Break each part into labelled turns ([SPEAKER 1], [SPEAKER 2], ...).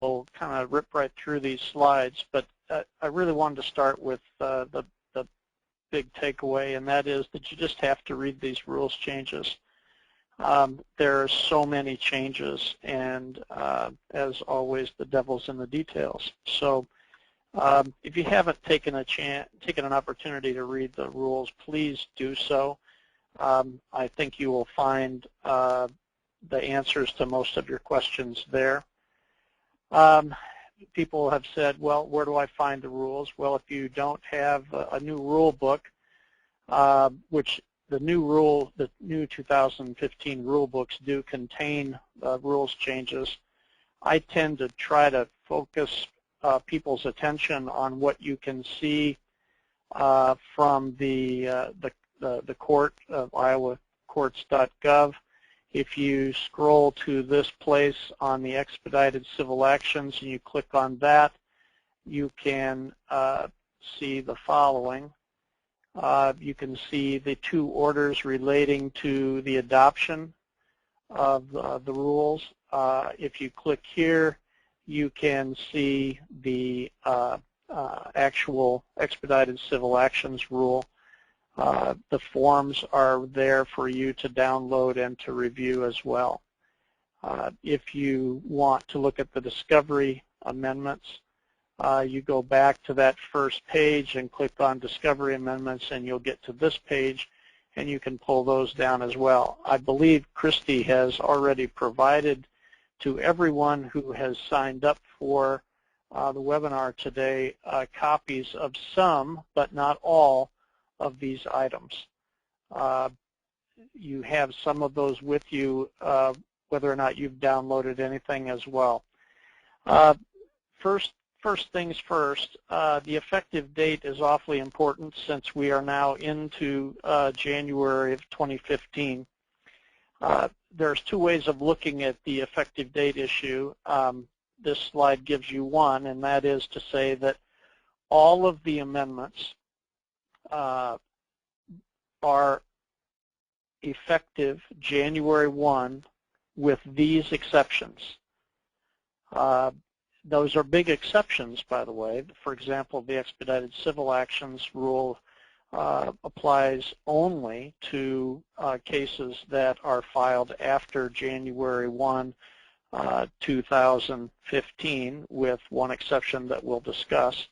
[SPEAKER 1] kind of rip right through these slides, but I really wanted to start with the big takeaway, and that is that you just have to read these rules changes. There are so many changes, and as always, the devil's in the details. So if you haven't taken an opportunity to read the rules, please do so. I think you will find the answers to most of your questions there. People have said, well, where do I find the rules? Well, if you don't have a new rule book, which the new 2015 rule books do contain rules changes, I tend to try to focus people's attention on what you can see from the court of iowacourts.gov. If you scroll to this place on the Expedited Civil Actions and you click on that, you can see the following. You can see the two orders relating to the adoption of the rules. If you click here, you can see the actual Expedited Civil Actions rule. The forms are there for you to download and to review as well. If you want to look at the discovery amendments, you go back to that first page and click on discovery amendments, and you'll get to this page, and you can pull those down as well. I believe Christy has already provided to everyone who has signed up for the webinar today copies of some, but not all, of these items. You have some of those with you, whether or not you've downloaded anything as well. First things first, the effective date is awfully important since we are now into January of 2015. There's two ways of looking at the effective date issue. This slide gives you one, and that is to say that all of the amendments are effective January 1 with these exceptions. Those are big exceptions, by the way. For example, the Expedited Civil Actions rule applies only to cases that are filed after January 1, 2015, with one exception that we'll discuss.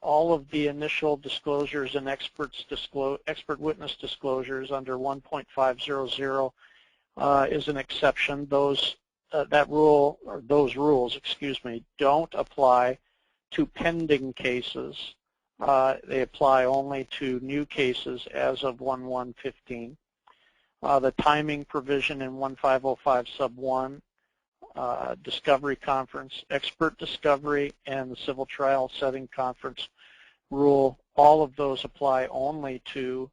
[SPEAKER 1] All of the initial disclosures and expert witness disclosures under 1.500 is an exception. Those rules, excuse me, don't apply to pending cases. They apply only to new cases as of 1/1/15. The timing provision in 1505 sub 1, discovery conference, expert discovery, and the civil trial setting conference rule, all of those apply only to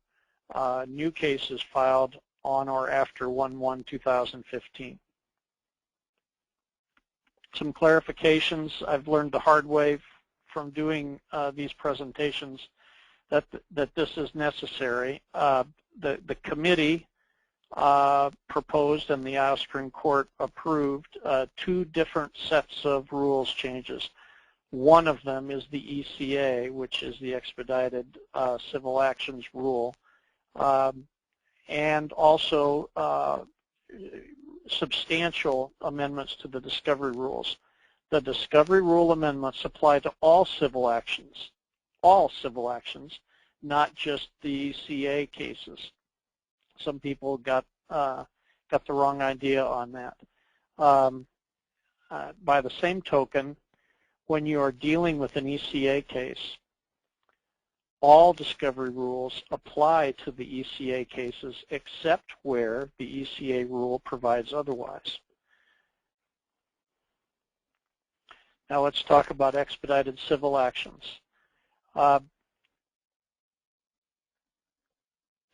[SPEAKER 1] new cases filed on or after 1/1/2015. Some clarifications I've learned the hard way from doing these presentations that this is necessary. The committee proposed and the Iowa Supreme Court approved two different sets of rules changes. One of them is the ECA, which is the Expedited Civil Actions rule, and also substantial amendments to the discovery rules. The discovery rule amendments apply to all civil actions, not just the ECA cases. Some people got the wrong idea on that. By the same token, when you are dealing with an ECA case, all discovery rules apply to the ECA cases except where the ECA rule provides otherwise. Now let's talk about expedited civil actions.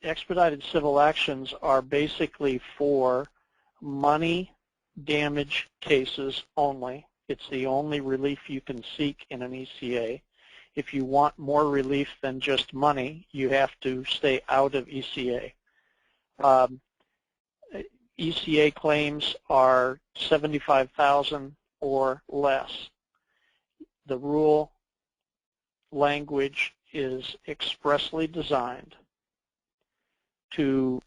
[SPEAKER 1] Expedited civil actions are basically for money damage cases only. It's the only relief you can seek in an ECA. If you want more relief than just money, you have to stay out of ECA. ECA claims are $75,000 or less. The rule language is expressly designed to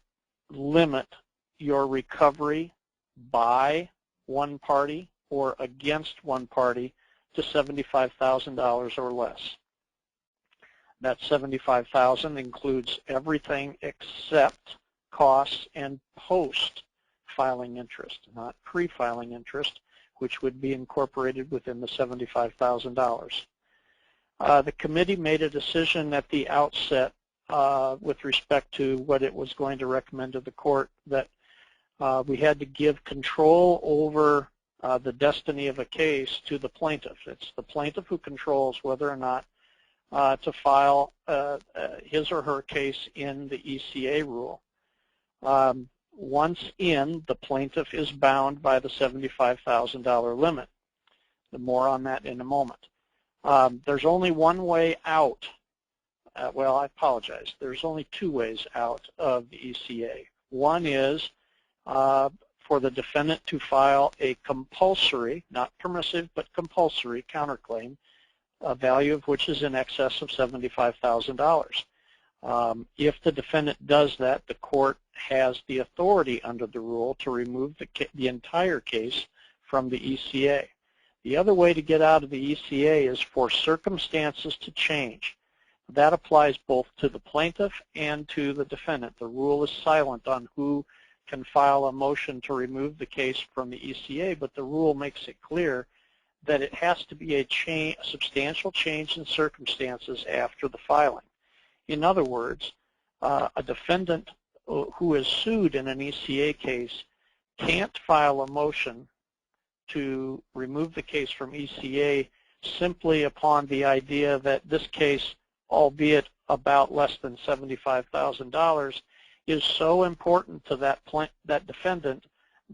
[SPEAKER 1] limit your recovery by one party or against one party to $75,000 or less. That $75,000 includes everything except costs and post-filing interest, not pre-filing interest, which would be incorporated within the $75,000. The committee made a decision at the outset with respect to what it was going to recommend to the court, that we had to give control over the destiny of a case to the plaintiff. It's the plaintiff who controls whether or not to file his or her case in the ECA rule. Once in, the plaintiff is bound by the $75,000 limit. More on that in a moment. There's only one way out. Well, I apologize. There's only two ways out of the ECA. One is for the defendant to file a compulsory, not permissive, but compulsory counterclaim, a value of which is in excess of $75,000. If the defendant does that, the court has the authority under the rule to remove the entire case from the ECA. The other way to get out of the ECA is for circumstances to change. That applies both to the plaintiff and to the defendant. The rule is silent on who can file a motion to remove the case from the ECA, but the rule makes it clear that it has to be a substantial change in circumstances after the filing. In other words, a defendant who is sued in an ECA case can't file a motion to remove the case from ECA simply upon the idea that this case, albeit about less than $75,000, is so important to that defendant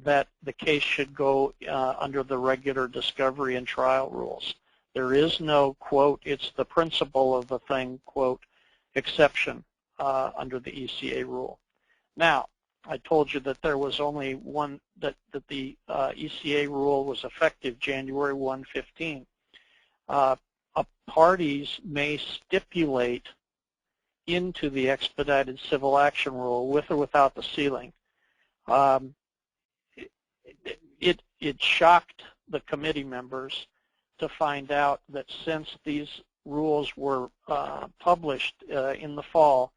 [SPEAKER 1] that the case should go under the regular discovery and trial rules. There is no, quote, it's the principle of the thing, quote, exception under the ECA rule. Now, I told you that there was only one, that the ECA rule was effective January 1, 15. Parties may stipulate into the expedited civil action rule with or without the sealing. It shocked the committee members to find out that since these rules were published in the fall,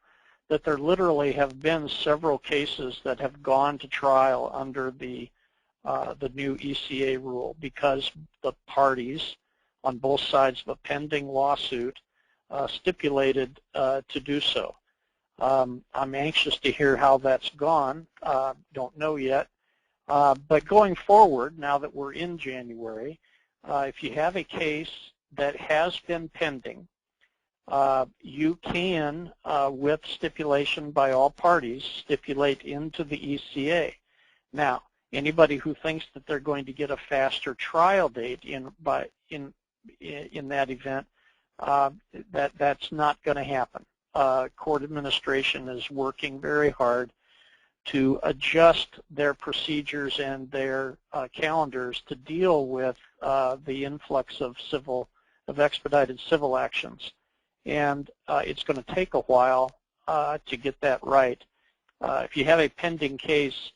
[SPEAKER 1] that there literally have been several cases that have gone to trial under the new ECA rule because the parties on both sides of a pending lawsuit stipulated to do so. I'm anxious to hear how that's gone. Don't know yet. But going forward, now that we're in January, if you have a case that has been pending, you can, with stipulation by all parties, stipulate into the ECA. Now, anybody who thinks that they're going to get a faster trial date in that event, that's not going to happen. Court administration is working very hard to adjust their procedures and their calendars to deal with the influx of expedited civil actions. And it's going to take a while to get that right. If you have a pending case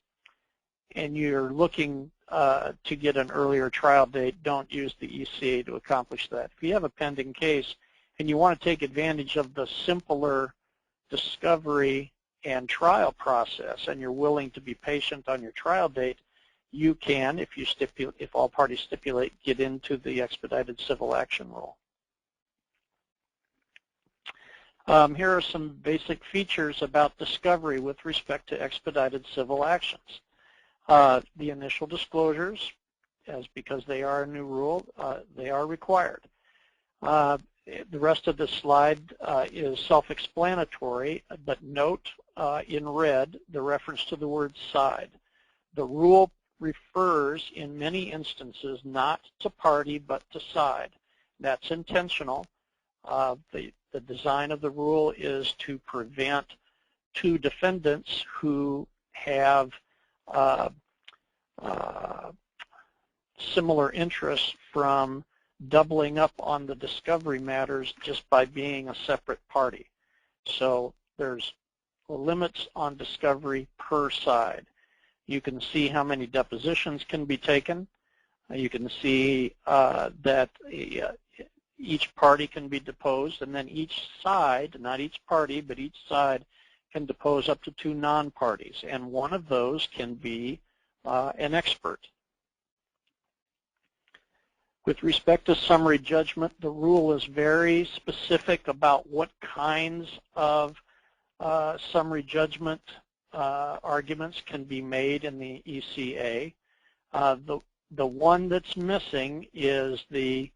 [SPEAKER 1] and you're looking to get an earlier trial date, don't use the ECA to accomplish that. If you have a pending case and you want to take advantage of the simpler discovery and trial process, and you're willing to be patient on your trial date, you can, if all parties stipulate, get into the expedited civil action rule. Here are some basic features about discovery with respect to expedited civil actions. The initial disclosures, because they are a new rule, they are required. The rest of the slide is self-explanatory, but note in red the reference to the word side. The rule refers in many instances not to party but to side. That's intentional. The design of the rule is to prevent two defendants who have similar interests from doubling up on the discovery matters just by being a separate party. So there's limits on discovery per side. You can see how many depositions can be taken. You can see that each party can be deposed, and then each side, not each party, but each side can depose up to 2 non-parties, and one of those can be an expert. With respect to summary judgment, the rule is very specific about what kinds of summary judgment arguments can be made in the ECA. The one that's missing is the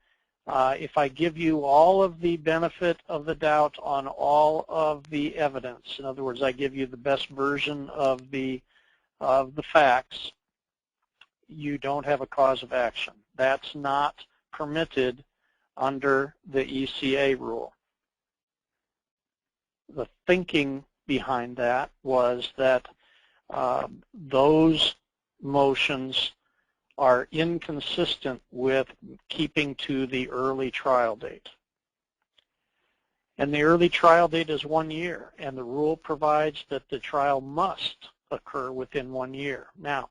[SPEAKER 1] if I give you all of the benefit of the doubt on all of the evidence, in other words, I give you the best version of the facts, you don't have a cause of action. That's not permitted under the ECA rule. The thinking behind that was that those motions are inconsistent with keeping to the early trial date. And the early trial date is 1 year, and the rule provides that the trial must occur within 1 year. Now,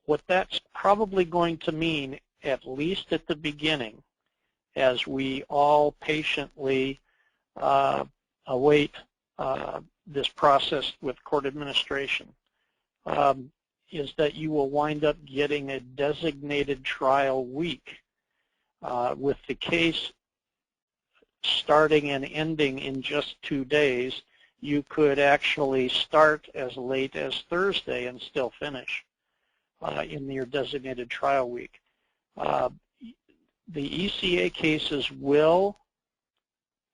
[SPEAKER 1] what that's probably going to mean, at least at the beginning, as we all patiently await this process with court administration, is that you will wind up getting a designated trial week with the case starting and ending in just 2 days. You could actually start as late as Thursday and still finish in your designated trial week. The ECA cases will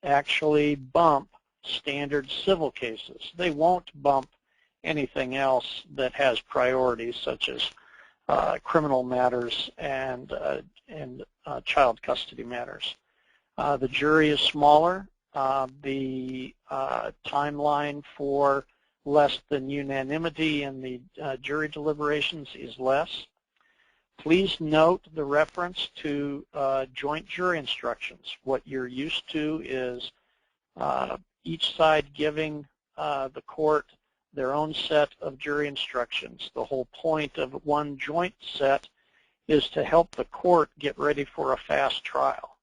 [SPEAKER 1] actually bump standard civil cases. They won't bump anything else that has priorities, such as criminal matters and child custody matters. The jury is smaller. The timeline for less than unanimity in the jury deliberations is less. Please note the reference to joint jury instructions. What you're used to is each side giving the court their own set of jury instructions. The whole point of one joint set is to help the court get ready for a fast trial.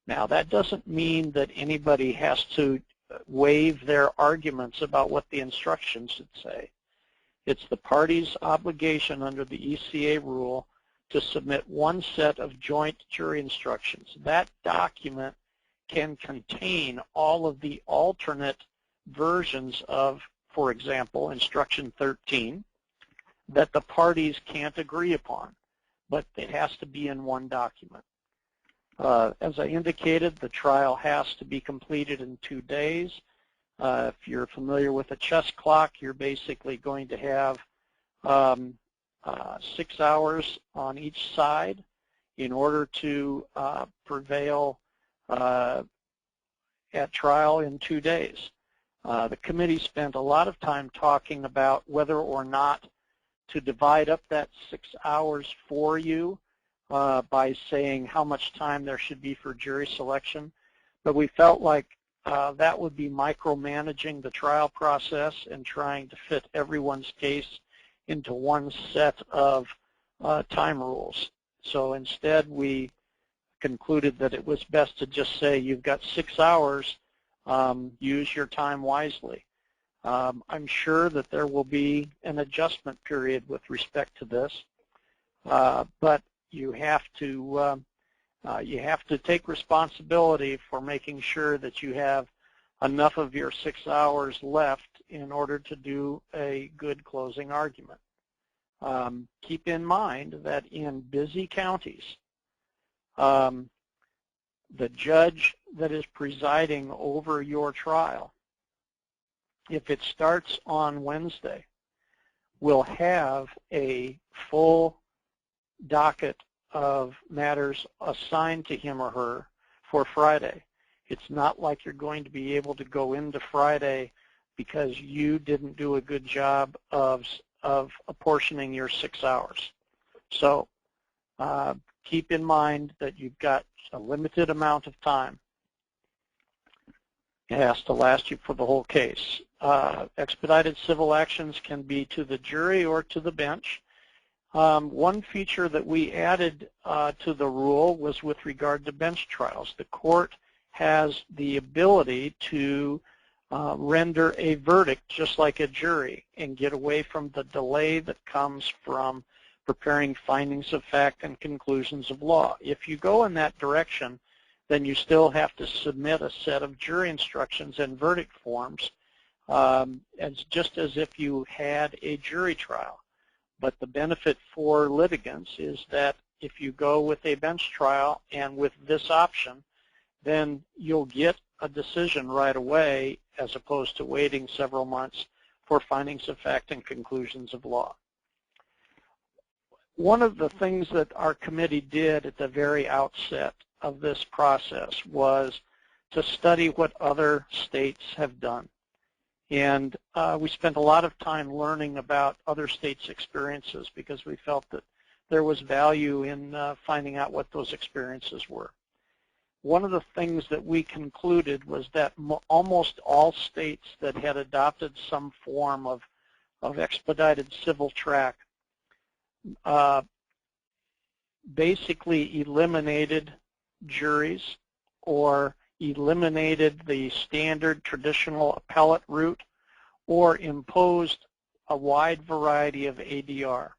[SPEAKER 1] Now, that doesn't mean that anybody has to waive their arguments about what the instructions should say. It's the party's obligation under the ECA rule to submit one set of joint jury instructions. That document can contain all of the alternate versions of, for example, instruction 13 that the parties can't agree upon, but it has to be in one document. As I indicated, the trial has to be completed in 2 days. If you're familiar with a chess clock, you're basically going to have 6 hours on each side in order to prevail at trial in 2 days. The committee spent a lot of time talking about whether or not to divide up that 6 hours for you by saying how much time there should be for jury selection. But we felt like that would be micromanaging the trial process and trying to fit everyone's case into one set of time rules. So instead, we concluded that it was best to just say you've got 6 hours, use your time wisely. I'm sure that there will be an adjustment period with respect to this, but you have to take responsibility for making sure that you have enough of your 6 hours left in order to do a good closing argument. Keep in mind that in busy counties, the judge that is presiding over your trial, if it starts on Wednesday, will have a full docket of matters assigned to him or her for Friday. It's not like you're going to be able to go into Friday because you didn't do a good job of apportioning your 6 hours. So keep in mind that you've got a limited amount of time. It has to last you for the whole case. Expedited civil actions can be to the jury or to the bench. One feature that we added to the rule was with regard to bench trials. The court has the ability to render a verdict just like a jury and get away from the delay that comes from preparing findings of fact and conclusions of law. If you go in that direction, then you still have to submit a set of jury instructions and verdict forms just as if you had a jury trial. But the benefit for litigants is that if you go with a bench trial and with this option, then you'll get a decision right away as opposed to waiting several months for findings of fact and conclusions of law. One of the things that our committee did at the very outset of this process was to study what other states have done. And we spent a lot of time learning about other states' experiences because we felt that there was value in finding out what those experiences were. One of the things that we concluded was that almost all states that had adopted some form of expedited civil track basically eliminated juries or eliminated the standard traditional appellate route or imposed a wide variety of ADR.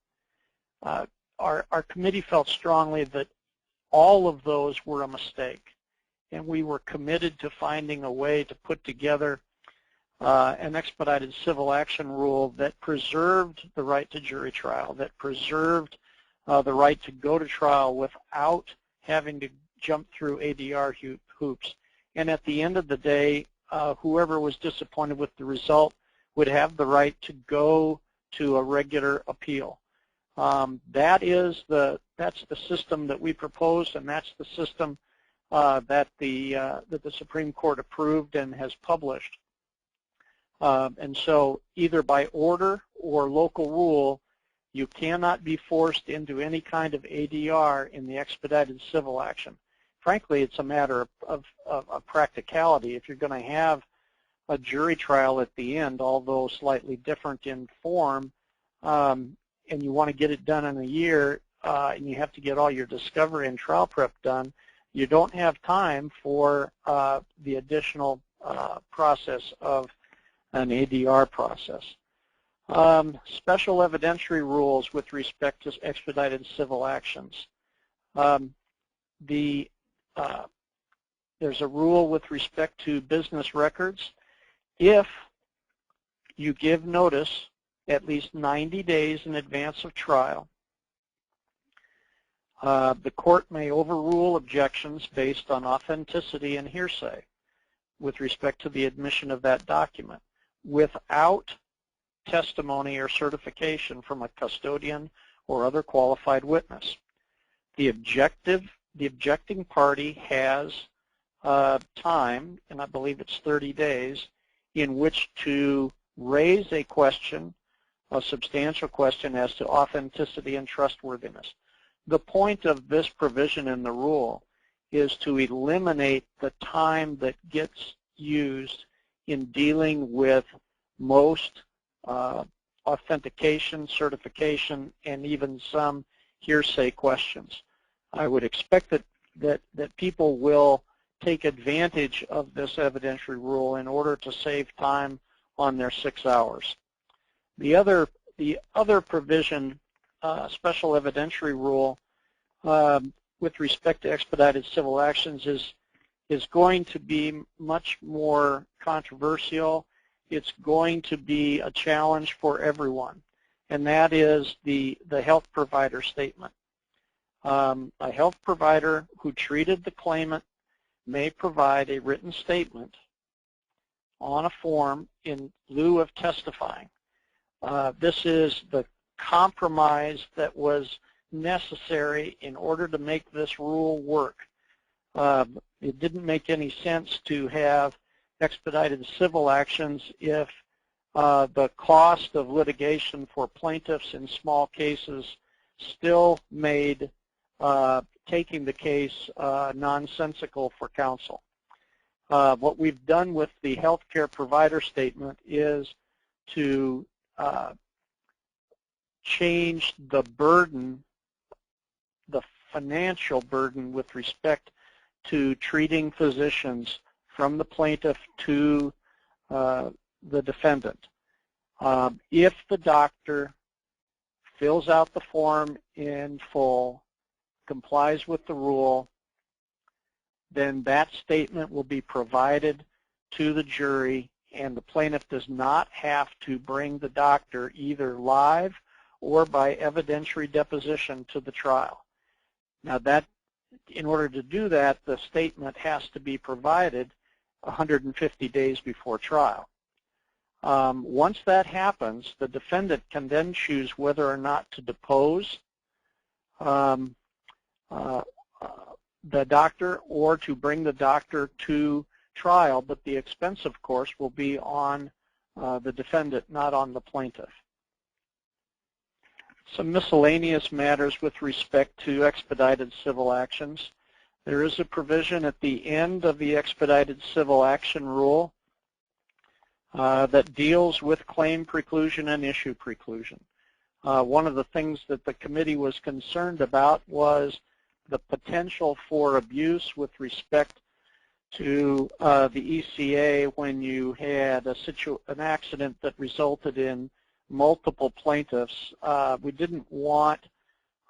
[SPEAKER 1] Our committee felt strongly that all of those were a mistake, and we were committed to finding a way to put together an expedited civil action rule that preserved the right to jury trial, that preserved the right to go to trial without having to jump through ADR hoops. And at the end of the day, whoever was disappointed with the result would have the right to go to a regular appeal. That's the system that we proposed, and that's the system that the Supreme Court approved and has published. And so either by order or local rule, you cannot be forced into any kind of ADR in the expedited civil action. Frankly, it's a matter of practicality. If you're going to have a jury trial at the end, although slightly different in form, and you want to get it done in a year, and you have to get all your discovery and trial prep done, you don't have time for the additional process of an ADR process. Special evidentiary rules with respect to expedited civil actions. There's a rule with respect to business records. If you give notice at least 90 days in advance of trial, the court may overrule objections based on authenticity and hearsay with respect to the admission of that document without testimony or certification from a custodian or other qualified witness. The objecting party has time, and I believe it's 30 days, in which to raise a question, a substantial question as to authenticity and trustworthiness. The point of this provision in the rule is to eliminate the time that gets used in dealing with most authentication, certification, and even some hearsay questions. I would expect that people will take advantage of this evidentiary rule in order to save time on their 6 hours. The other provision, special evidentiary rule, with respect to expedited civil actions is going to be much more controversial. It's going to be a challenge for everyone, and that is the health provider statement. A health provider who treated the claimant may provide a written statement on a form in lieu of testifying. This is the compromise that was necessary in order to make this rule work. It didn't make any sense to have expedited civil actions if the cost of litigation for plaintiffs in small cases still made taking the case nonsensical for counsel. What we've done with the healthcare provider statement is to change the burden, the financial burden with respect to treating physicians from the plaintiff to the defendant. If the doctor fills out the form in full, complies with the rule, then that statement will be provided to the jury, and the plaintiff does not have to bring the doctor either live or by evidentiary deposition to the trial. Now that, in order to do that, the statement has to be provided 150 days before trial. Once that happens, the defendant can then choose whether or not to depose the doctor or to bring the doctor to trial, but the expense, of course, will be on the defendant, not on the plaintiff. Some miscellaneous matters with respect to expedited civil actions. There is a provision at the end of the expedited civil action rule that deals with claim preclusion and issue preclusion. One of the things that the committee was concerned about was the potential for abuse with respect to the ECA when you had an accident that resulted in multiple plaintiffs. We didn't want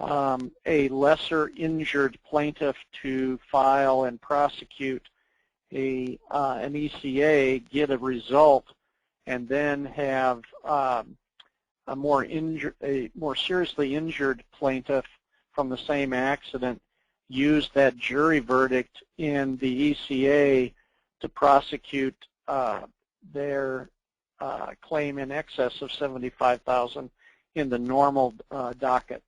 [SPEAKER 1] a lesser injured plaintiff to file and prosecute an ECA, get a result, and then have a more seriously injured plaintiff from the same accident use that jury verdict in the ECA to prosecute their claim in excess of $75,000 in the normal docket.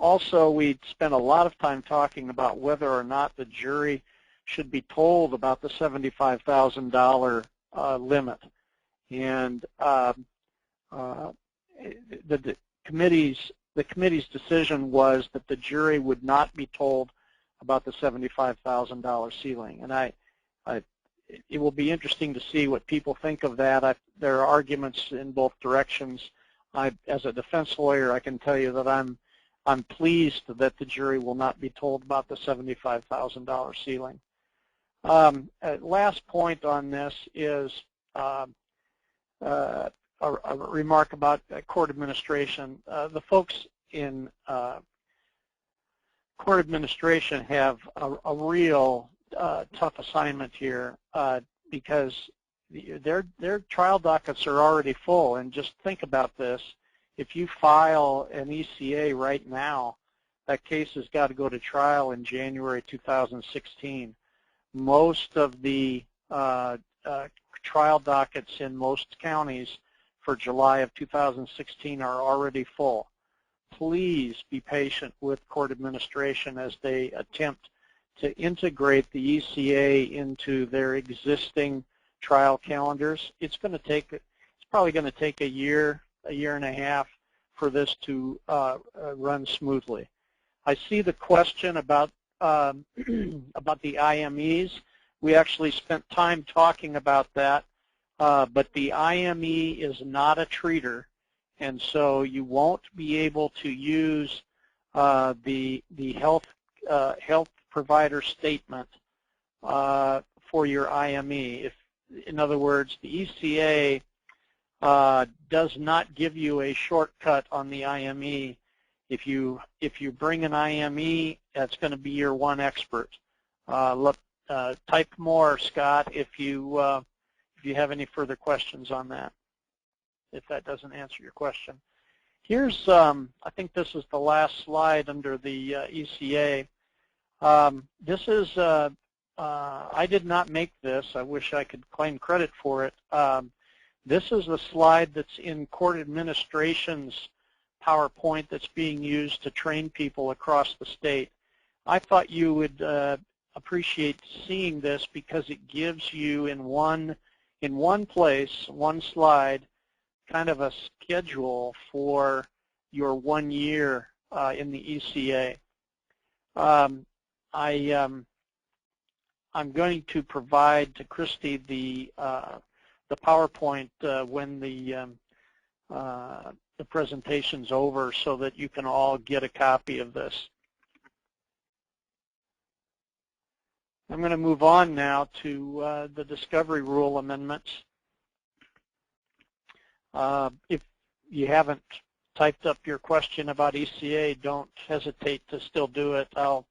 [SPEAKER 1] Also, we spent a lot of time talking about whether or not the jury should be told about the $75,000 limit, and the committee's decision was that the jury would not be told about the $75,000 ceiling, and it will be interesting to see what people think of that. There are arguments in both directions. As a defense lawyer, I can tell you that I'm pleased that the jury will not be told about the $75,000 ceiling. Last point on this is a remark about court administration. The folks in court administration have a real tough assignment here because their trial dockets are already full. And just think about this. If you file an ECA right now, that case has got to go to trial in January 2016. Most of the trial dockets in most counties for July of 2016 are already full. Please be patient with court administration as they attempt to integrate the ECA into their existing trial calendars. It's probably going to take a year and a half for this to run smoothly. I see the question about the IMEs. We actually spent time talking about that, but the IME is not a treater, and so you won't be able to use the health provider statement for your IME. In other words, the ECA does not give you a shortcut on the IME. If you bring an IME, that's going to be your one expert. Type more, Scott, if you have any further questions on that, if that doesn't answer your question. Here's, I think this is the last slide under the ECA. This is, I did not make this. I wish I could claim credit for it. This is the slide that's in court administration's PowerPoint that's being used to train people across the state. I thought you would appreciate seeing this because it gives you in one place, one slide, kind of a schedule for your 1 year in the ECA. I'm going to provide to Christy the PowerPoint when the presentation's over, so that you can all get a copy of this. I'm going to move on now to the discovery rule amendments. If you haven't typed up your question about ECA, don't hesitate to still do it. I'll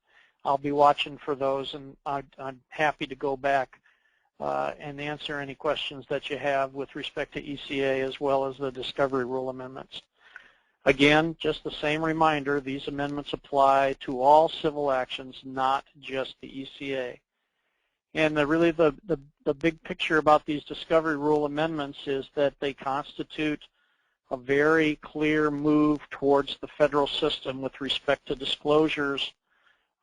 [SPEAKER 1] be watching for those, and I'm happy to go back and answer any questions that you have with respect to ECA as well as the discovery rule amendments. Again, just the same reminder, these amendments apply to all civil actions, not just the ECA. And really the big picture about these discovery rule amendments is that they constitute a very clear move towards the federal system with respect to disclosures,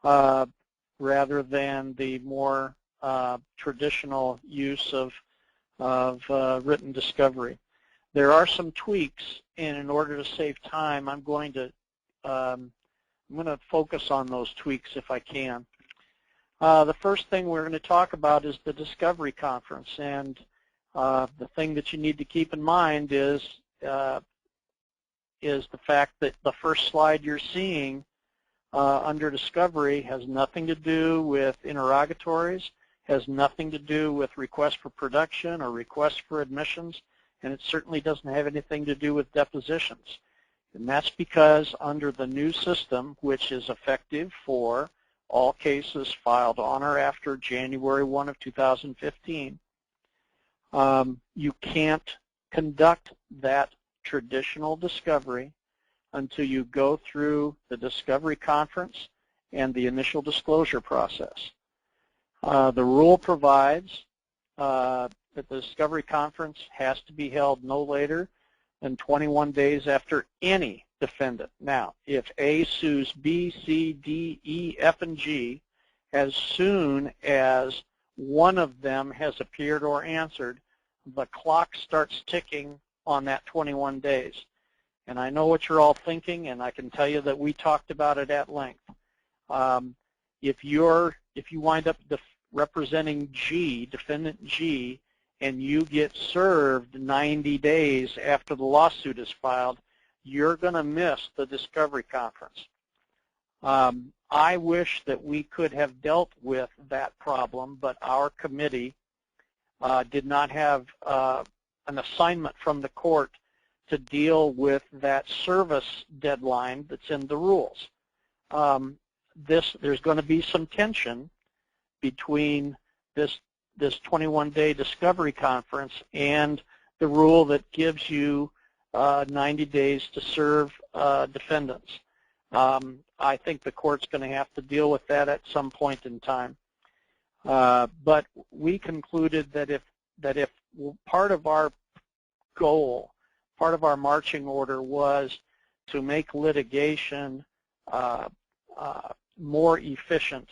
[SPEAKER 1] rather than the more traditional use of written discovery. There are some tweaks, and in order to save time, I'm going to focus on those tweaks if I can. The first thing we're going to talk about is the discovery conference, and the thing that you need to keep in mind is the fact that the first slide you're seeing under discovery has nothing to do with interrogatories, has nothing to do with requests for production or requests for admissions, and it certainly doesn't have anything to do with depositions. And that's because under the new system, which is effective for all cases filed on or after January 1 of 2015, you can't conduct that traditional discovery until you go through the discovery conference and the initial disclosure process. The rule provides that the discovery conference has to be held no later than 21 days after any defendant. Now, if A sues B, C, D, E, F, and G, as soon as one of them has appeared or answered, the clock starts ticking on that 21 days. And I know what you're all thinking, and I can tell you that we talked about it at length. If you wind up representing G, defendant G, and you get served 90 days after the lawsuit is filed, you're going to miss the discovery conference. I wish that we could have dealt with that problem, but our committee did not have an assignment from the court to deal with that service deadline that's in the rules. There's going to be some tension between this 21-day discovery conference and the rule that gives you 90 days to serve defendants. I think the court's going to have to deal with that at some point in time. But we concluded that if part of our goal, part of our marching order was to make litigation more efficient,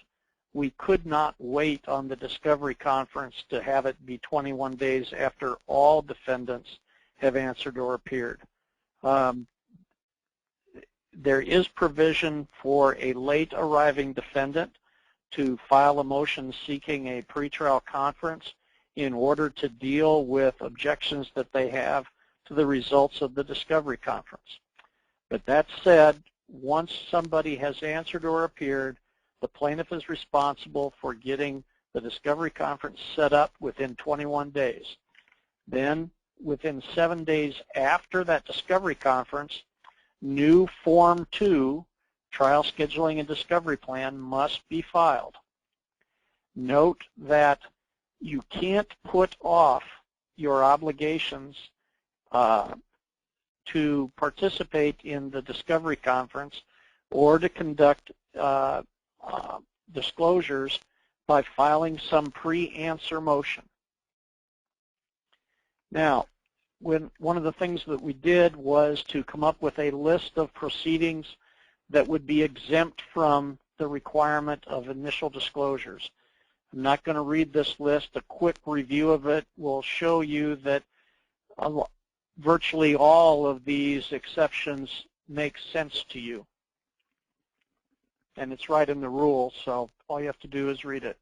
[SPEAKER 1] we could not wait on the discovery conference to have it be 21 days after all defendants have answered or appeared. There is provision for a late arriving defendant to file a motion seeking a pretrial conference in order to deal with objections that they have to the results of the discovery conference. But that said, once somebody has answered or appeared, the plaintiff is responsible for getting the discovery conference set up within 21 days. Then, within 7 days after that discovery conference, new Form 2, Trial Scheduling and Discovery Plan, must be filed. Note that you can't put off your obligations to participate in the discovery conference or to conduct disclosures by filing some pre-answer motion. Now, one of the things that we did was to come up with a list of proceedings that would be exempt from the requirement of initial disclosures. I'm not going to read this list. A quick review of it will show you that virtually all of these exceptions make sense to you. and it's right in the rules, so all you have to do is read it.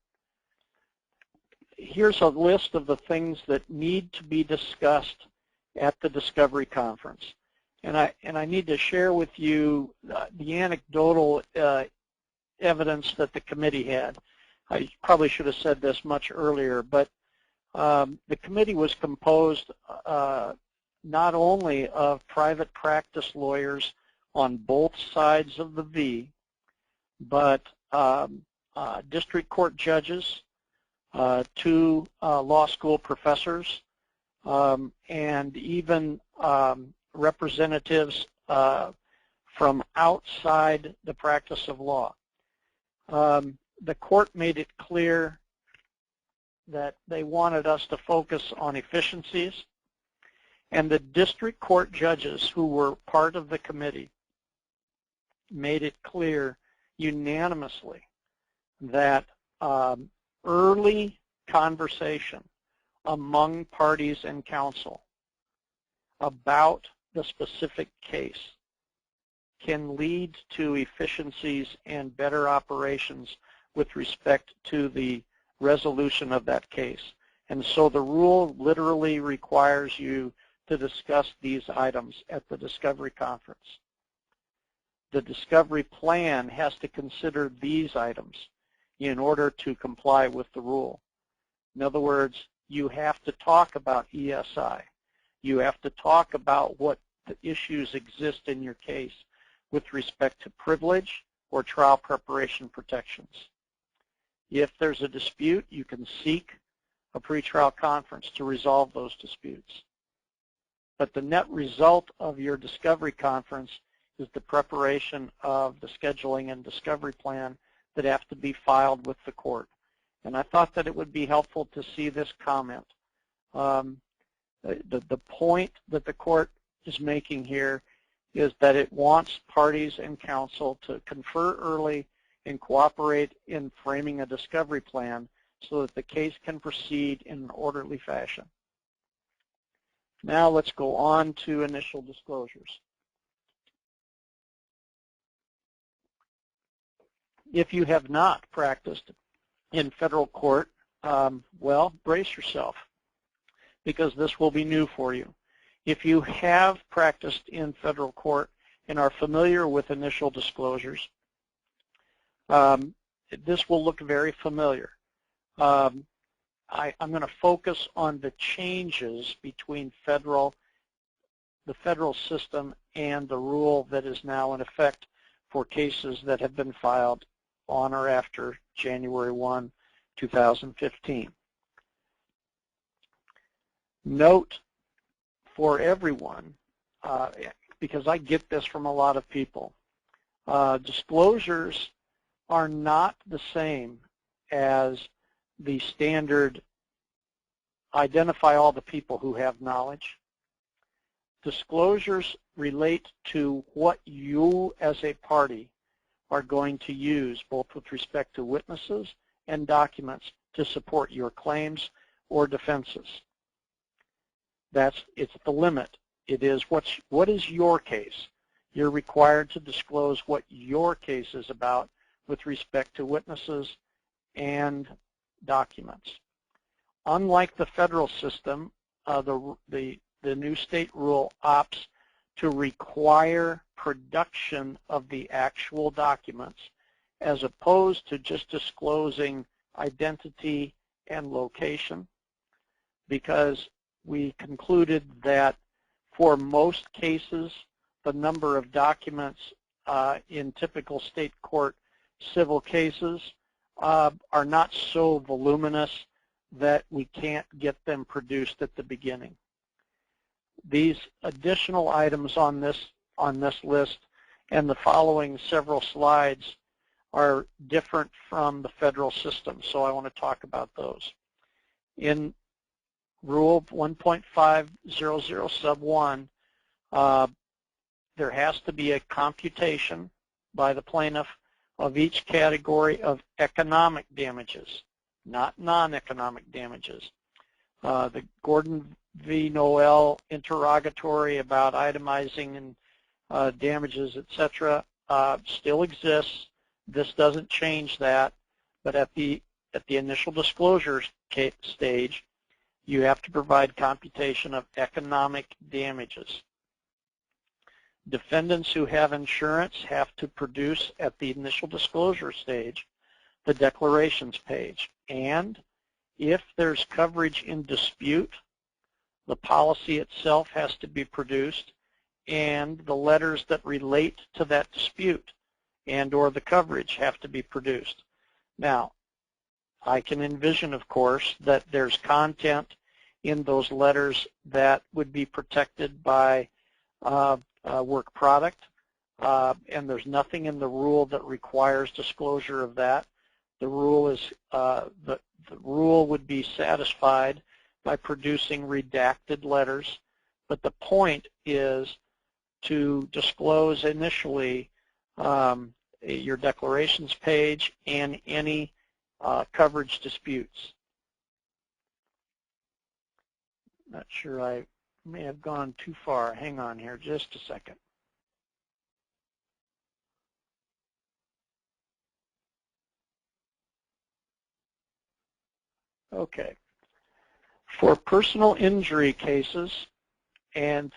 [SPEAKER 1] Here's a list of the things that need to be discussed at the Discovery Conference. And I need to share with you the anecdotal evidence that the committee had. I probably should have said this much earlier, but the committee was composed not only of private practice lawyers on both sides of the V, but district court judges, 2 law school professors, and even representatives from outside the practice of law. The court made it clear that they wanted us to focus on efficiencies, and the district court judges who were part of the committee made it clear unanimously that early conversation among parties and counsel about the specific case can lead to efficiencies and better operations with respect to the resolution of that case. And so the rule literally requires you to discuss these items at the Discovery Conference. The Discovery Plan has to consider these items in order to comply with the rule. In other words, you have to talk about ESI. You have to talk about what the issues exist in your case with respect to privilege or trial preparation protections. If there's a dispute, you can seek a pretrial conference to resolve those disputes. But the net result of your Discovery Conference is the preparation of the scheduling and discovery plan that have to be filed with the court. And I thought that it would be helpful to see this comment. The point that the court is making here is that it wants parties and counsel to confer early and cooperate in framing a discovery plan so that the case can proceed in an orderly fashion. Now let's go on to initial disclosures. If you have not practiced in federal court, well, brace yourself, because this will be new for you. If you have practiced in federal court and are familiar with initial disclosures, this will look very familiar. I'm going to focus on the changes between the federal system and the rule that is now in effect for cases that have been filed on or after January 1, 2015. Note for everyone, because I get this from a lot of people, disclosures are not the same as the standard identify all the people who have knowledge. Disclosures relate to what you as a party are going to use, both with respect to witnesses and documents, to support your claims or defenses. It's the limit. It is what is your case. You're required to disclose what your case is about with respect to witnesses and documents. Unlike the federal system, the new state rule opts to require production of the actual documents as opposed to just disclosing identity and location, because we concluded that for most cases the number of documents in typical state court civil cases are not so voluminous that we can't get them produced at the beginning. These additional items on this list and the following several slides are different from the federal system, so I want to talk about those. In Rule 1.500 sub 1, there has to be a computation by the plaintiff of each category of economic damages, not non-economic damages. The Gordon v. Noel interrogatory about itemizing and damages, etc., still exists, This doesn't change that, but at the initial disclosure stage, you have to provide computation of economic damages. Defendants who have insurance have to produce at the initial disclosure stage the declarations page, and if there's coverage in dispute, the policy itself has to be produced, and the letters that relate to that dispute and or the coverage have to be produced. Now, I can envision, of course, that there's content in those letters that would be protected by work product, and there's nothing in the rule that requires disclosure of that. The rule is the rule would be satisfied by producing redacted letters, but the point is to disclose initially your declarations page and any coverage disputes. Not sure, I may have gone too far. Hang on here just a second. Okay. For personal injury cases, and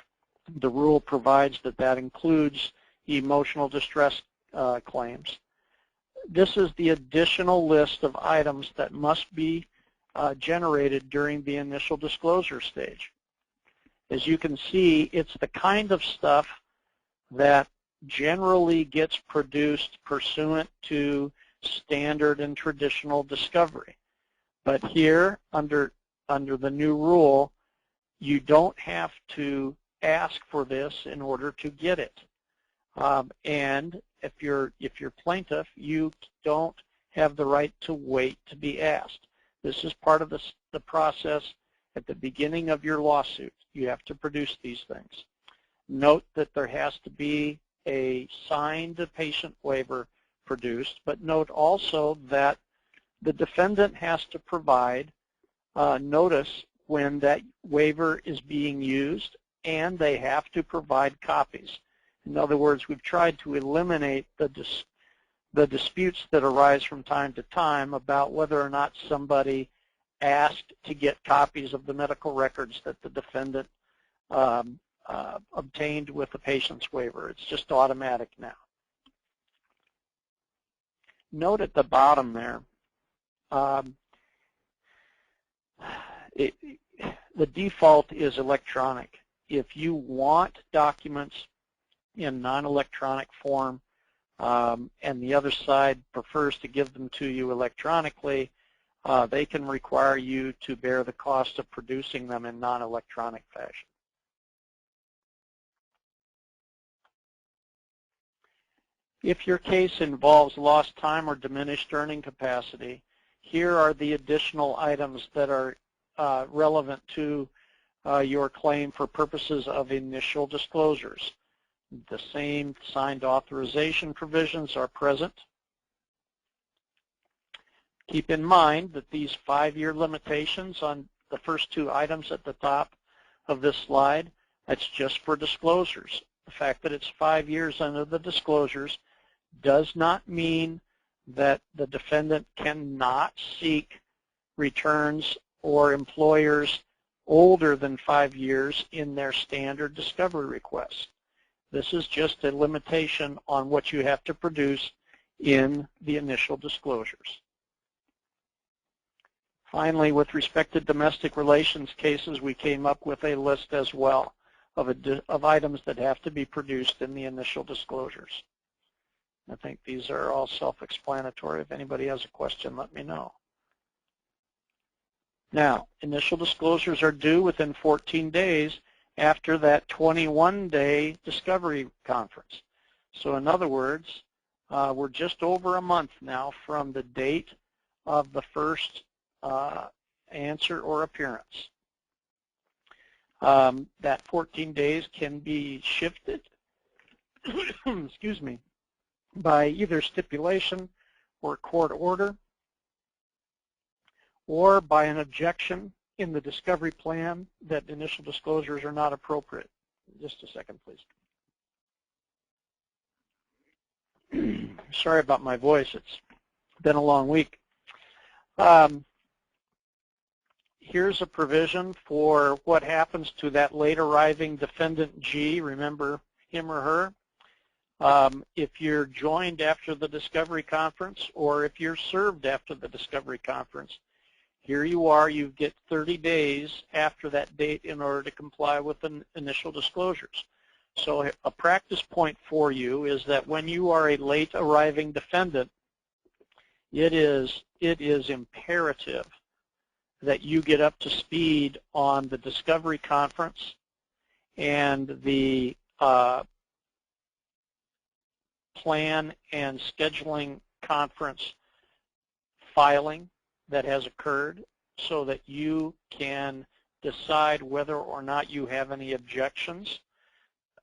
[SPEAKER 1] the rule provides that that includes emotional distress claims, this is the additional list of items that must be generated during the initial disclosure stage. As you can see, it's the kind of stuff that generally gets produced pursuant to standard and traditional discovery. But here, under the new rule, you don't have to ask for this in order to get it. And if you're plaintiff, you don't have the right to wait to be asked. This is part of the process at the beginning of your lawsuit. You have to produce these things. Note that there has to be a signed patient waiver produced, but note also that the defendant has to provide notice when that waiver is being used, and they have to provide copies. In other words, we've tried to eliminate the disputes that arise from time to time about whether or not somebody asked to get copies of the medical records that the defendant obtained with the patient's waiver. It's just automatic now. Note at the bottom there, the default is electronic. If you want documents in non-electronic form and the other side prefers to give them to you electronically, they can require you to bear the cost of producing them in non-electronic fashion. If your case involves lost time or diminished earning capacity, here are the additional items that are relevant to your claim for purposes of initial disclosures. The same signed authorization provisions are present. Keep in mind that these 5-year limitations on the first 2 items at the top of this slide, that's just for disclosures. The fact that it's 5 years under the disclosures does not mean that the defendant cannot seek returns or employers older than 5 years in their standard discovery requests. This is just a limitation on what you have to produce in the initial disclosures. Finally, with respect to domestic relations cases, we came up with a list as well of items that have to be produced in the initial disclosures. I think these are all self-explanatory. If anybody has a question, let me know. Now, initial disclosures are due within 14 days after that 21-day discovery conference. So in other words, we're just over a month now from the date of the first answer or appearance. That 14 days can be shifted, excuse me, by either stipulation or court order, or by an objection in the discovery plan that initial disclosures are not appropriate. Just a second, please. Sorry about my voice. It's been a long week. Here's a provision for what happens to that late arriving defendant G. Remember him or her? If you're joined after the discovery conference or if you're served after the discovery conference, here you are, you get 30 days after that date in order to comply with the initial disclosures. So a practice point for you is that when you are a late arriving defendant, it is imperative that you get up to speed on the discovery conference and the plan and scheduling conference filing that has occurred so that you can decide whether or not you have any objections,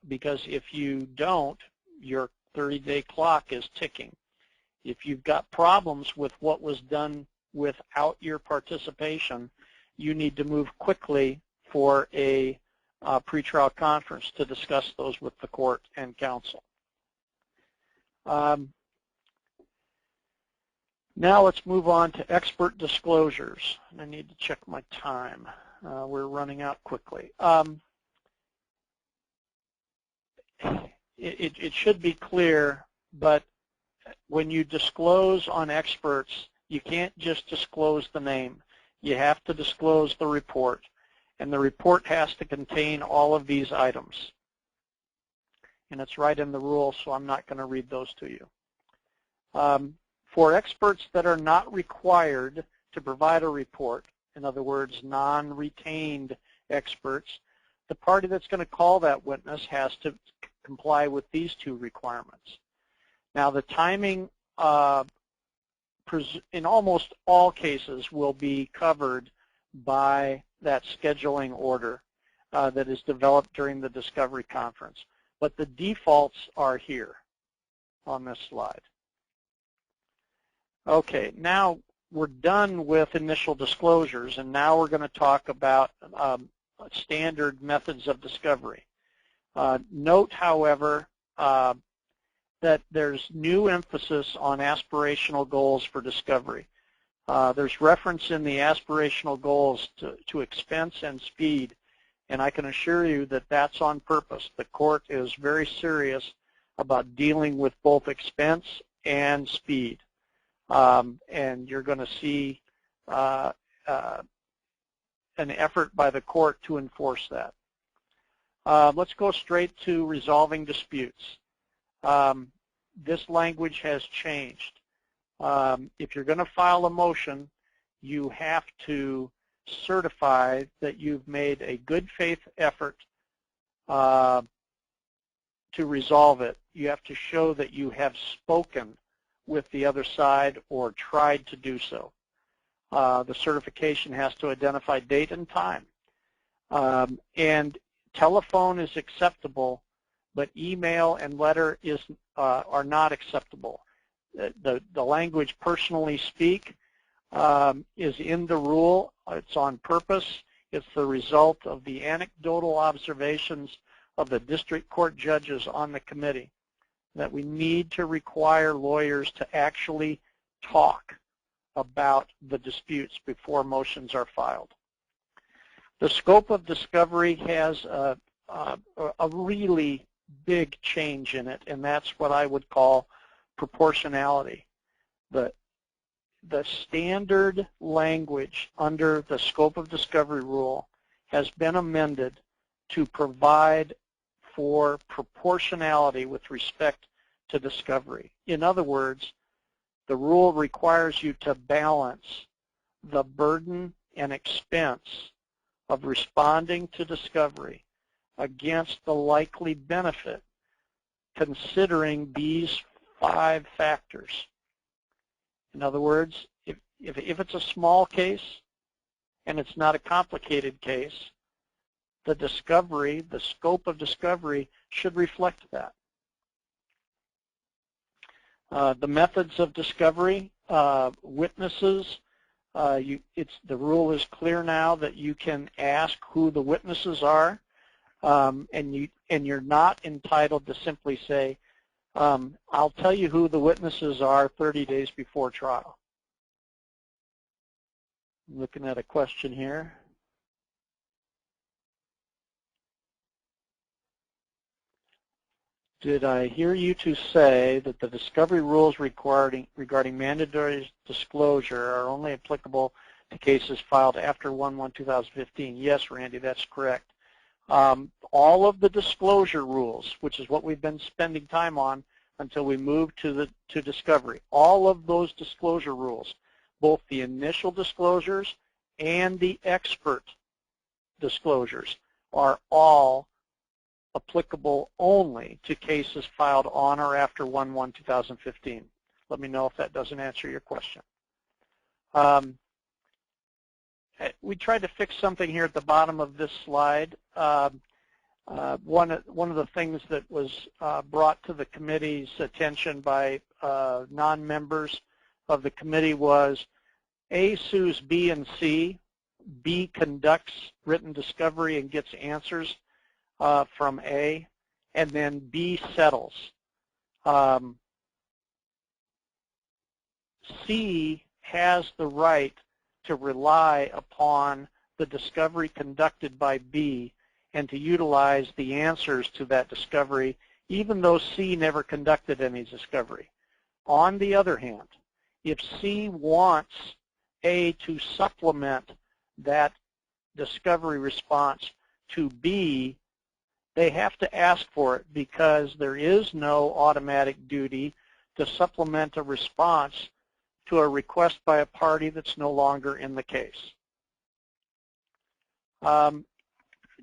[SPEAKER 1] because if you don't, your 30-day clock is ticking. If you've got problems with what was done without your participation, you need to move quickly for a pretrial conference to discuss those with the court and counsel. Now let's move on to expert disclosures. I need to check my time. We're running out quickly. It should be clear, but when you disclose on experts, you can't just disclose the name. You have to disclose the report, and the report has to contain all of these items. And it's right in the rules, so I'm not going to read those to you. For experts that are not required to provide a report, in other words, non-retained experts, the party that's going to call that witness has to comply with these two requirements. Now, the timing in almost all cases will be covered by that scheduling order that is developed during the discovery conference. But the defaults are here on this slide. Okay, now we're done with initial disclosures, and now we're going to talk about standard methods of discovery. Note, however, that there's new emphasis on aspirational goals for discovery. There's reference in the aspirational goals to expense and speed, and I can assure you that that's on purpose. The court is very serious about dealing with both expense and speed. And you're going to see an effort by the court to enforce that. Let's go straight to resolving disputes. This language has changed. If you're going to file a motion, you have to certify that you've made a good faith effort to resolve it. You have to show that you have spoken with the other side or tried to do so. The certification has to identify date and time. And telephone is acceptable, but email and letter are not acceptable. The language personally speak is in the rule. It's on purpose. It's the result of the anecdotal observations of the district court judges on the committee, that we need to require lawyers to actually talk about the disputes before motions are filed. The scope of discovery has a really big change in it, and that's what I would call proportionality. The standard language under the scope of discovery rule has been amended to provide for proportionality with respect to discovery. In other words, the rule requires you to balance the burden and expense of responding to discovery against the likely benefit, considering these 5 factors. In other words, if it's a small case and it's not a complicated case, the discovery, the scope of discovery should reflect that. The methods of discovery, witnesses, the rule is clear now that you can ask who the witnesses are, and you're not entitled to simply say, I'll tell you who the witnesses are 30 days before trial. I'm looking at a question here. Did I hear you to say that the discovery rules regarding mandatory disclosure are only applicable to cases filed after 1/1/2015? Yes, Randy, that's correct. All of the disclosure rules, which is what we've been spending time on until we move to discovery, all of those disclosure rules, both the initial disclosures and the expert disclosures, are all applicable only to cases filed on or after 1/1/2015. Let me know if that doesn't answer your question. We tried to fix something here at the bottom of this slide. One of the things that was brought to the committee's attention by non-members of the committee was A sues B and C. B conducts written discovery and gets answers from A, and then B settles. C has the right to rely upon the discovery conducted by B and to utilize the answers to that discovery, even though C never conducted any discovery. On the other hand, if C wants A to supplement that discovery response to B, they have to ask for it, because there is no automatic duty to supplement a response to a request by a party that's no longer in the case.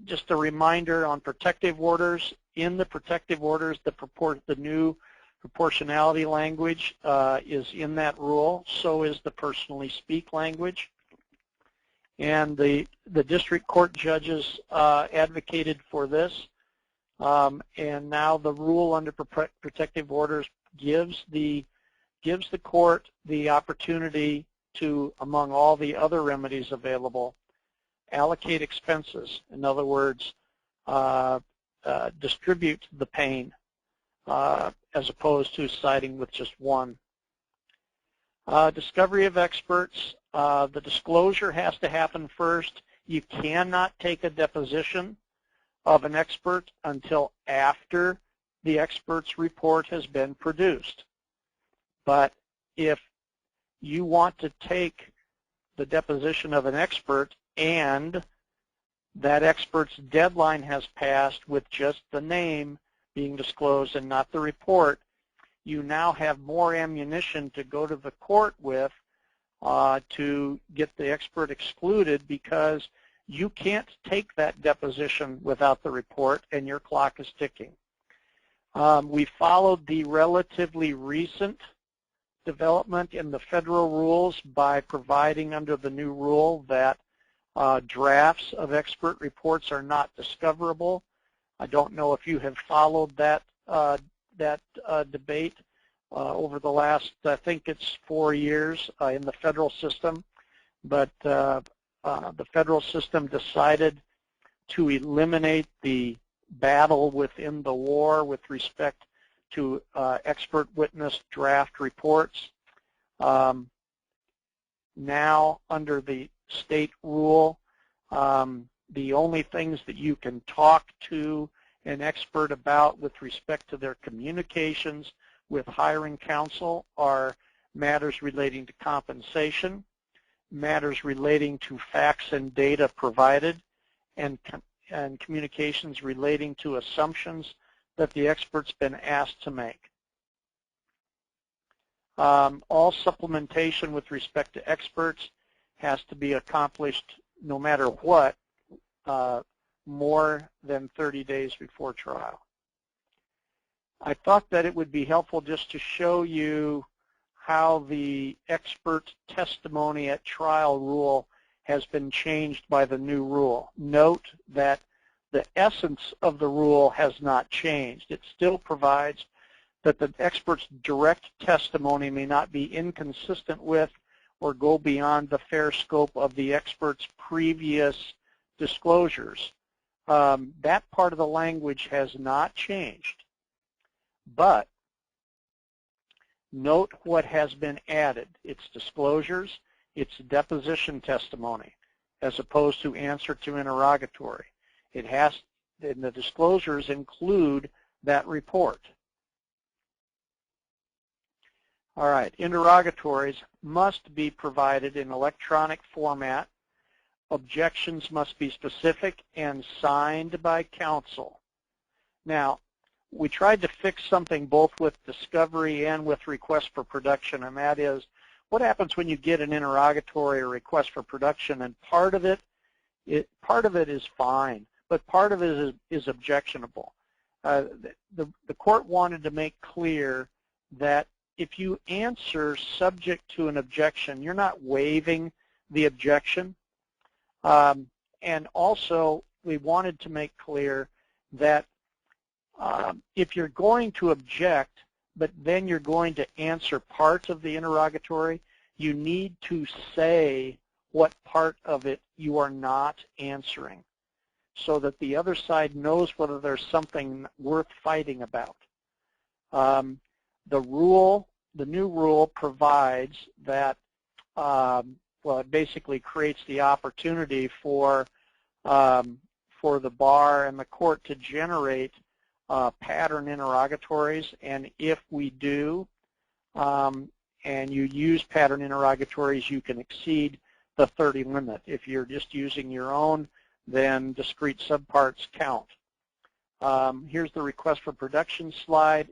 [SPEAKER 1] Just a reminder on protective orders. In the protective orders, the new proportionality language is in that rule. So is the personally speak language. And the district court judges advocated for this. And now the rule under protective orders gives the court the opportunity to, among all the other remedies available, allocate expenses. In other words, distribute the pain as opposed to siding with just one. Discovery of experts. The disclosure has to happen first. You cannot take a deposition of an expert until after the expert's report has been produced. But if you want to take the deposition of an expert and that expert's deadline has passed with just the name being disclosed and not the report, you now have more ammunition to go to the court with to get the expert excluded, because you can't take that deposition without the report and your clock is ticking. We followed the relatively recent development in the federal rules by providing under the new rule that drafts of expert reports are not discoverable. I don't know if you have followed that debate over the last, I think it's 4 years in the federal system, but the federal system decided to eliminate the battle within the war with respect to expert witness draft reports. Now, under the state rule, the only things that you can talk to an expert about with respect to their communications with hiring counsel are matters relating to compensation, matters relating to facts and data provided, and communications relating to assumptions that the expert's been asked to make. All supplementation with respect to experts has to be accomplished no matter what, more than 30 days before trial. I thought that it would be helpful just to show you how the expert testimony at trial rule has been changed by the new rule. Note that the essence of the rule has not changed. It still provides that the expert's direct testimony may not be inconsistent with or go beyond the fair scope of the expert's previous disclosures. That part of the language has not changed. But Note what has been added. It's disclosures, it's deposition testimony, as opposed to answer to interrogatory. It has, and the disclosures include that report. All right, interrogatories must be provided in electronic format. Objections must be specific and signed by counsel. Now, we tried to fix something both with discovery and with request for production, and that is, what happens when you get an interrogatory or request for production, and part of it is fine, but part of it is objectionable. The court wanted to make clear that if you answer subject to an objection, you're not waiving the objection. And also, we wanted to make clear that if you're going to object, but then you're going to answer parts of the interrogatory, you need to say what part of it you are not answering, so that the other side knows whether there's something worth fighting about. The new rule provides that, well, it basically creates the opportunity for the bar and the court to generate pattern interrogatories, and if we do, and you use pattern interrogatories, you can exceed the 30 limit. If you're just using your own, then discrete subparts count. Here's the request for production slide.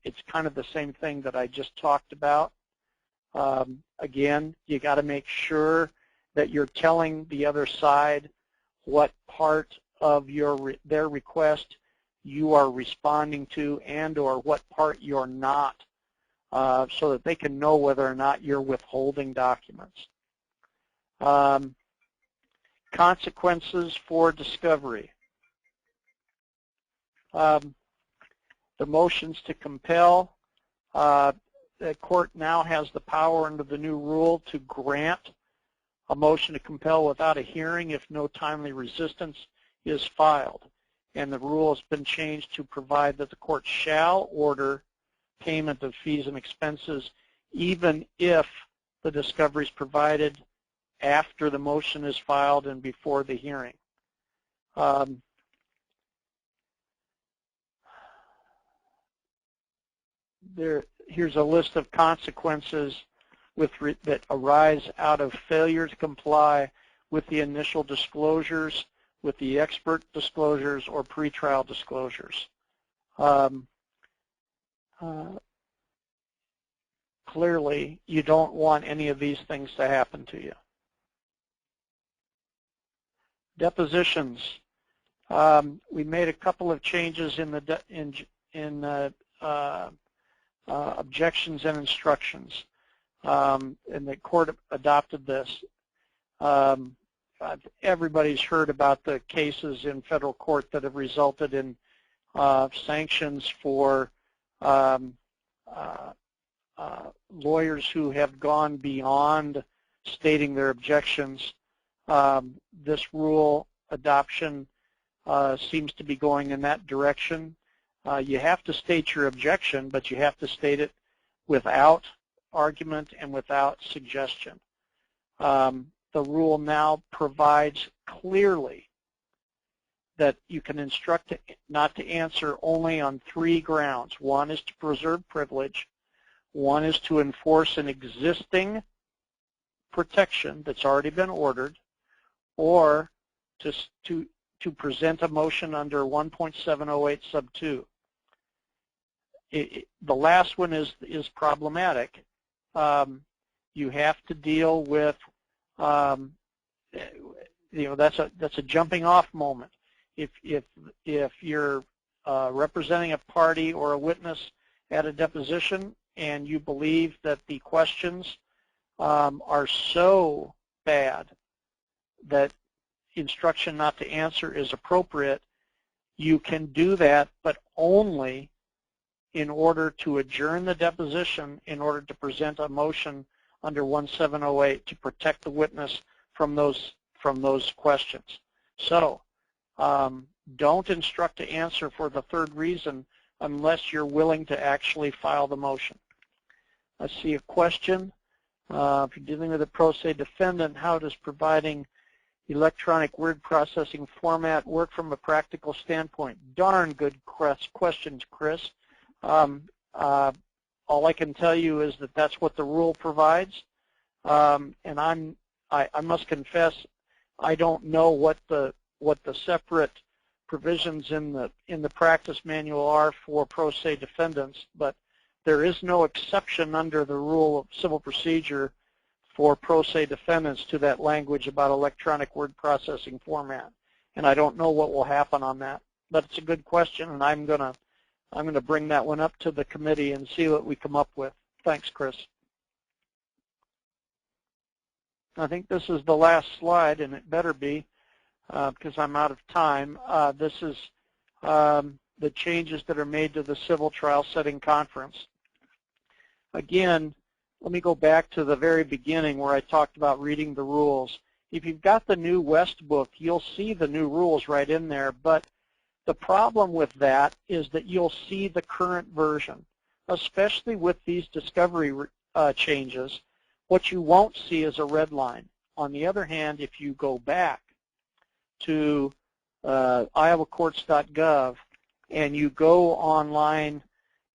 [SPEAKER 1] It's kind of the same thing that I just talked about. Again, you got to make sure that you're telling the other side what part of their request you are responding to, and or what part you're not, so that they can know whether or not you're withholding documents. Consequences for discovery. The motions to compel, the court now has the power under the new rule to grant a motion to compel without a hearing if no timely resistance is filed. And the rule has been changed to provide that the court shall order payment of fees and expenses even if the discovery is provided after the motion is filed and before the hearing. Here's a list of consequences that arise out of failure to comply with the initial disclosures, with the expert disclosures, or pretrial disclosures. Clearly, you don't want any of these things to happen to you. Depositions. We made a couple of changes in objections and instructions, and the court adopted this. Everybody's heard about the cases in federal court that have resulted in sanctions for lawyers who have gone beyond stating their objections. This rule adoption seems to be going in that direction. You have to state your objection, but you have to state it without argument and without suggestion. The rule now provides clearly that you can instruct not to answer only on 3 grounds. One is to preserve privilege. One is to enforce an existing protection that's already been ordered, or to present a motion under 1.708 sub 2. The last one is problematic. You have to deal with, that's a jumping off moment. If you're representing a party or a witness at a deposition and you believe that the questions are so bad that instruction not to answer is appropriate, you can do that, but only in order to adjourn the deposition, in order to present a motion under 1708 to protect the witness from those questions. So don't instruct to answer for the 3rd reason unless you're willing to actually file the motion. I see a question. If you're dealing with a pro se defendant, how does providing electronic word processing format work from a practical standpoint? Darn good questions, Chris. All I can tell you is that that's what the rule provides, and I must confess I don't know what the separate provisions in the practice manual are for pro se defendants, but there is no exception under the rule of civil procedure for pro se defendants to that language about electronic word processing format, and I don't know what will happen on that. But it's a good question, and I'm gonna bring that one up to the committee and see what we come up with. Thanks, Chris. I think this is the last slide, and it better be because I'm out of time. This is the changes that are made to the civil trial setting conference. Again, let me go back to the very beginning where I talked about reading the rules. If you've got the new West book, you'll see the new rules right in there, but the problem with that is that you'll see the current version, especially with these discovery changes. What you won't see is a red line. On the other hand, if you go back to iowacourts.gov and you go online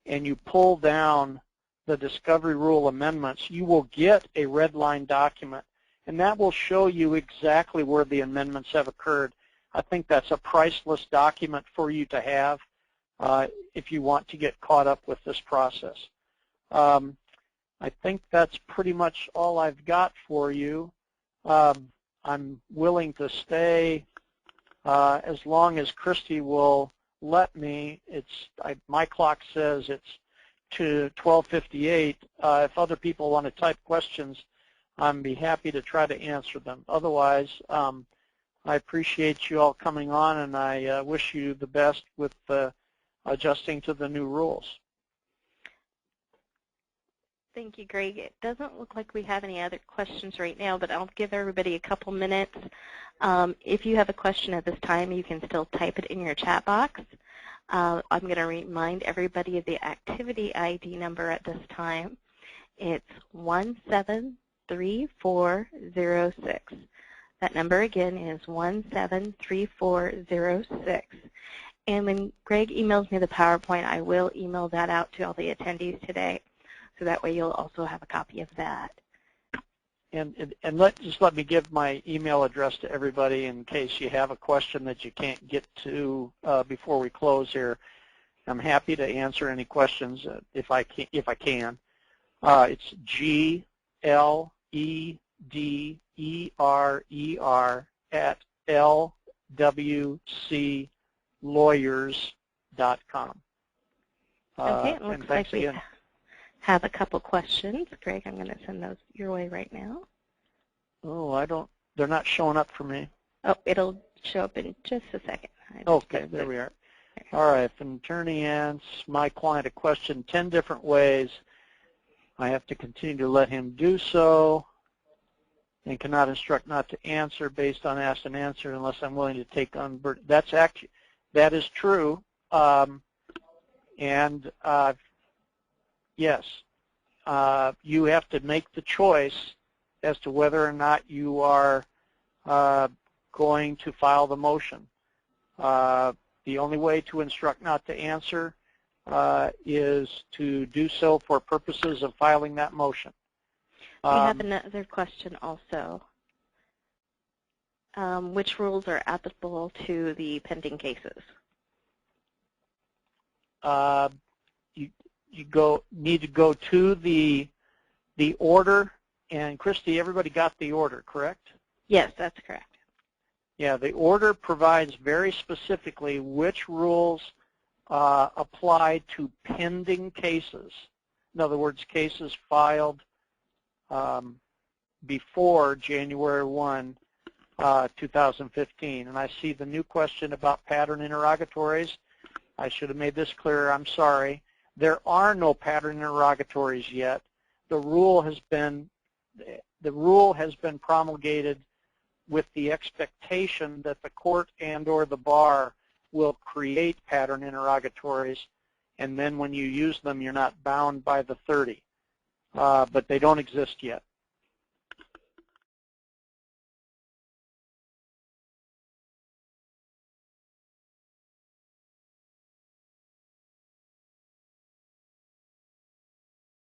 [SPEAKER 1] and you pull down the discovery rule amendments, you will get a red line document, and that will show you exactly where the amendments have occurred. I think that's a priceless document for you to have if you want to get caught up with this process. I think that's pretty much all I've got for you. I'm willing to stay as long as Christy will let me. My clock says it's to 12:58. If other people want to type questions, I'd be happy to try to answer them. Otherwise, I appreciate you all coming on, and I wish you the best with adjusting to the new rules.
[SPEAKER 2] Thank you, Greg. It doesn't look like we have any other questions right now, but I'll give everybody a couple minutes. If you have a question at this time, you can still type it in your chat box. I'm going to remind everybody of the activity ID number at this time. It's 173406. That number again is 173406. And when Greg emails me the PowerPoint, I will email that out to all the attendees today. So that way you'll also have a copy of that.
[SPEAKER 1] And just let me give my email address to everybody in case you have a question that you can't get to before we close here. I'm happy to answer any questions if I can. It's glederer@lwclawyers.com.
[SPEAKER 2] Okay, it looks like we have a couple questions. Greg, I'm going to send those your way right now.
[SPEAKER 1] Oh, they're not showing up for me.
[SPEAKER 2] Oh, it'll show up in just a second.
[SPEAKER 1] Okay, there we are. All right, if an attorney asks my client a question 10 different ways, I have to continue to let him do so and cannot instruct not to answer based on asked and answered unless I'm willing to take on. That is true. Yes, you have to make the choice as to whether or not you are going to file the motion. The only way to instruct not to answer is to do so for purposes of filing that motion.
[SPEAKER 2] We have another question also. Which rules are applicable to the pending cases?
[SPEAKER 1] You need to go to the order, and Christy, everybody got the order, correct?
[SPEAKER 2] Yes, that's correct.
[SPEAKER 1] Yeah, the order provides very specifically which rules apply to pending cases. In other words, cases filed before January 1, 2015. And I see the new question about pattern interrogatories. I should have made this clearer. I'm sorry. There are no pattern interrogatories yet. The rule has been promulgated with the expectation that the court and/or the bar will create pattern interrogatories, and then when you use them, you're not bound by the 30. but they don't exist yet.